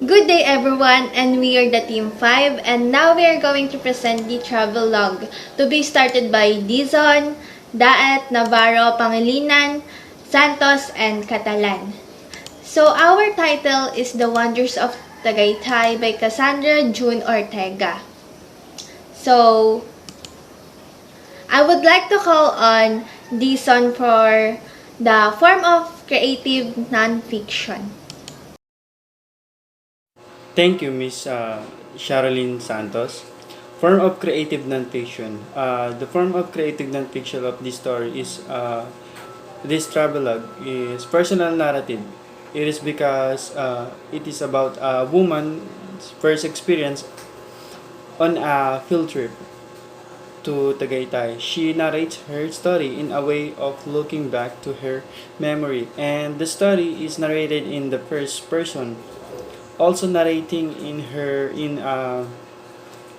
Good day everyone, and we are the Team 5, and now we are going to present the travel log to be started by Dizon, Daet, Navarro, Pangilinan, Santos, and Catalan. So our title is The Wonders of Tagaytay by Cassandra June Ortega. So I would like to call on Dizon for the form of creative nonfiction. Thank you, Miss Sherilyn Santos. Form of creative nonfiction. The form of creative nonfiction of this story is this travelogue is personal narrative. It is because it is about a woman's first experience on a field trip to Tagaytay. She narrates her story in a way of looking back to her memory, and the story is narrated in the first person, also narrating in a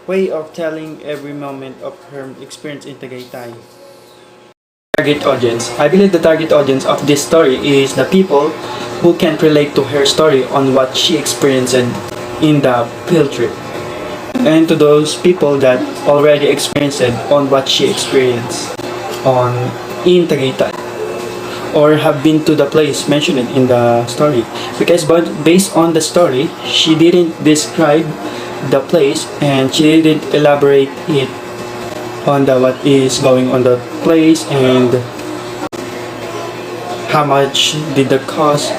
way of telling every moment of her experience in Tagaytay. Target audience. I believe the target audience of this story is the people who can relate to her story on what she experienced in the field trip, and to those people that already experienced it on what she experienced on in Tagaytay, or have been to the place mentioned in the story. Because but based on the story, she didn't describe the place and she didn't elaborate it on the what is going on the place and how much did the cost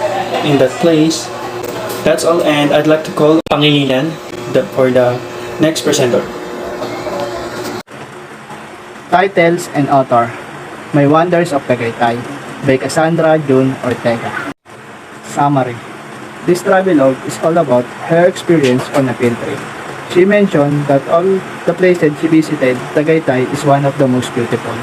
in that place. That's all, and I'd like to call Pangilinan for the next presenter. Titles and author: My Wonders of Tagaytay by Cassandra June Ortega. Summary: this travelogue is all about her experience on a field trip. She mentioned that all the places she visited, Tagaytay is one of the most beautiful.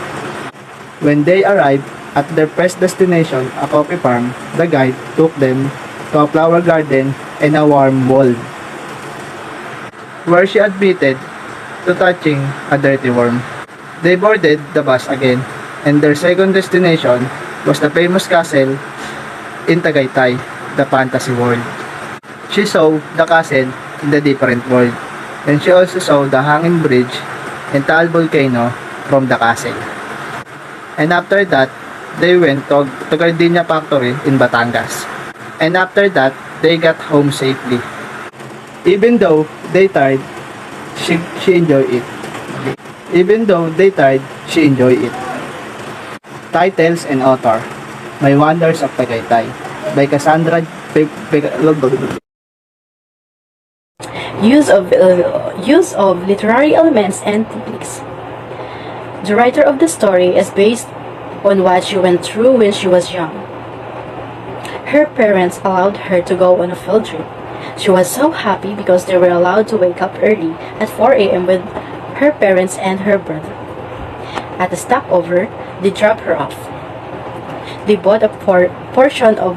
When they arrived at their first destination, a coffee farm, the guide took them to a flower garden and a warm wall, where she admitted to touching a dirty worm. They boarded the bus again, and their second destination was the famous castle in Tagaytay, the fantasy world. She saw the castle in the different world, and she also saw the hanging bridge and Taal volcano from the castle. And after that, they went to Gardenia factory in Batangas. And after that, they got home safely. Even though they tired, she enjoyed it. Even though they tired, she enjoyed it. Titles and author: My Wonders of Tagaytay by Cassandra Use of literary elements and techniques. The writer of the story is based on what she went through when she was young. Her parents allowed her to go on a field trip. She was so happy because they were allowed to wake up early at 4 a.m. with her parents and her brother. At the stopover, they dropped her off. They bought a portion of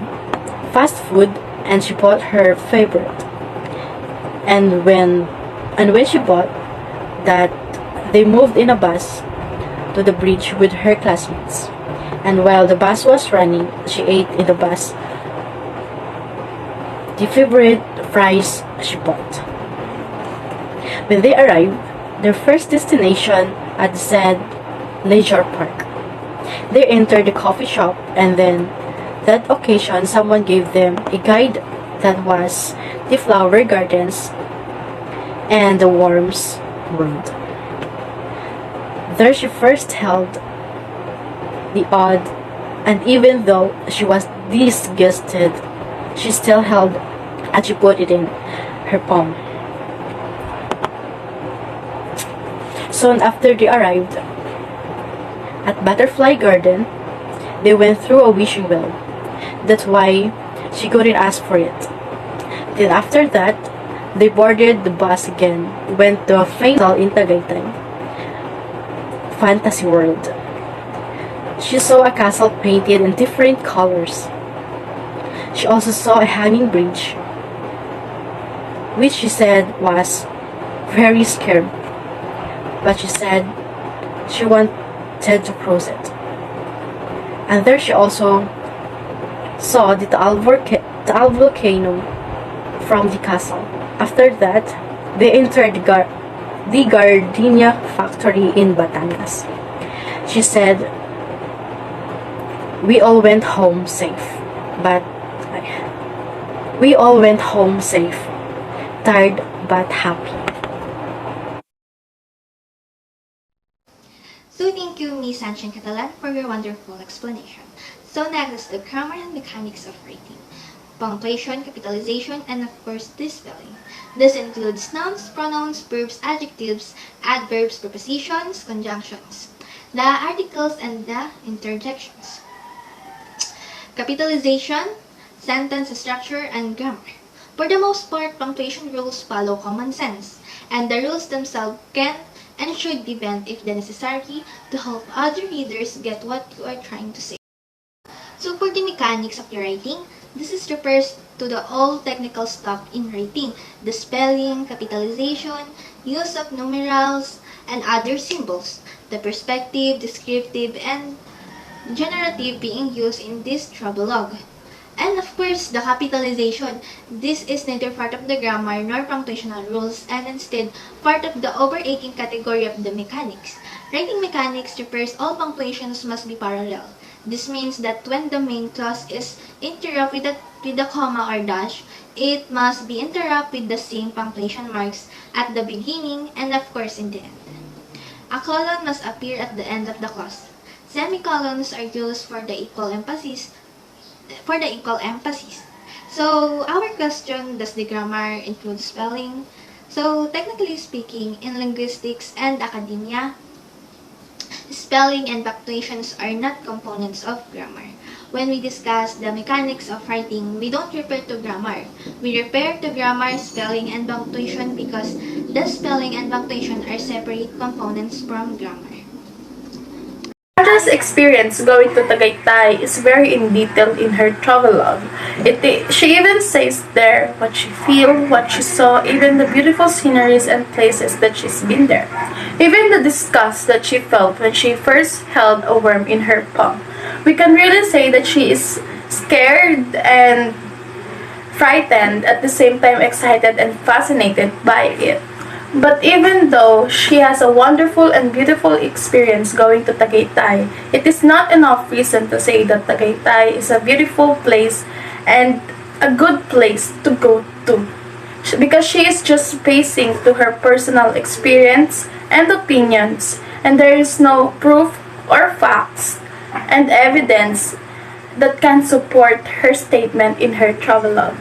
fast food, and she bought her favorite. And when she bought that, they moved in a bus to the bridge with her classmates. And while the bus was running, she ate in the bus the favorite fries she bought. When they arrived, their first destination at said leisure park, they entered the coffee shop, and then that occasion someone gave them a guide that was the flower gardens and the worms world. There she first held the odd, and even though she was disgusted, she still held and she put it in her palm. Soon after they arrived at Butterfly Garden, they went through a wishing well. That's why she couldn't ask for it. Then after that, they boarded the bus again, went to a famous castle in Tagaytay, fantasy world. She saw a castle painted in different colors. She also saw a hanging bridge, which she said was very scary, but she said she wanted to cross it. And there she also saw the Taal volcano from the castle. After that, they entered the gardenia factory in Batangas. She said, we all went home safe, tired but happy. So thank you, Miss Sanchez Catalan, for your wonderful explanation. So next is the grammar and mechanics of writing. Punctuation, capitalization, and of course, this spelling. This includes nouns, pronouns, verbs, adjectives, adverbs, prepositions, conjunctions, the articles, and the interjections. Capitalization, sentence structure, and grammar. For the most part, punctuation rules follow common sense, and the rules themselves can and should be bent if necessary to help other readers get what you are trying to say. So for the mechanics of the writing, this refers to the all technical stuff in writing, the spelling, capitalization, use of numerals, and other symbols, the perspective, descriptive, and generative being used in this travelogue. And of course, the capitalization. This is neither part of the grammar nor punctuational rules and instead part of the overarching category of the mechanics. Writing mechanics refers all punctuations must be parallel. This means that when the main clause is interrupted with a comma or dash, it must be interrupted with the same punctuation marks at the beginning and of course in the end. A colon must appear at the end of the clause. Semicolons are used for the equal emphasis. So, our question, does the grammar include spelling? So, technically speaking, in linguistics and academia, spelling and punctuations are not components of grammar. When we discuss the mechanics of writing, we don't refer to grammar. We refer to grammar, spelling, and punctuation because the spelling and punctuation are separate components from grammar. Sarah's experience going to Tagaytay is very in detail in her travelogue. She even says there what she feel, what she saw, even the beautiful sceneries and places that she's been there. Even the disgust that she felt when she first held a worm in her palm. We can really say that she is scared and frightened, at the same time excited and fascinated by it. But even though she has a wonderful and beautiful experience going to Tagaytay, it is not enough reason to say that Tagaytay is a beautiful place and a good place to go to. Because she is just facing to her personal experience and opinions, and there is no proof or facts and evidence that can support her statement in her travelogue.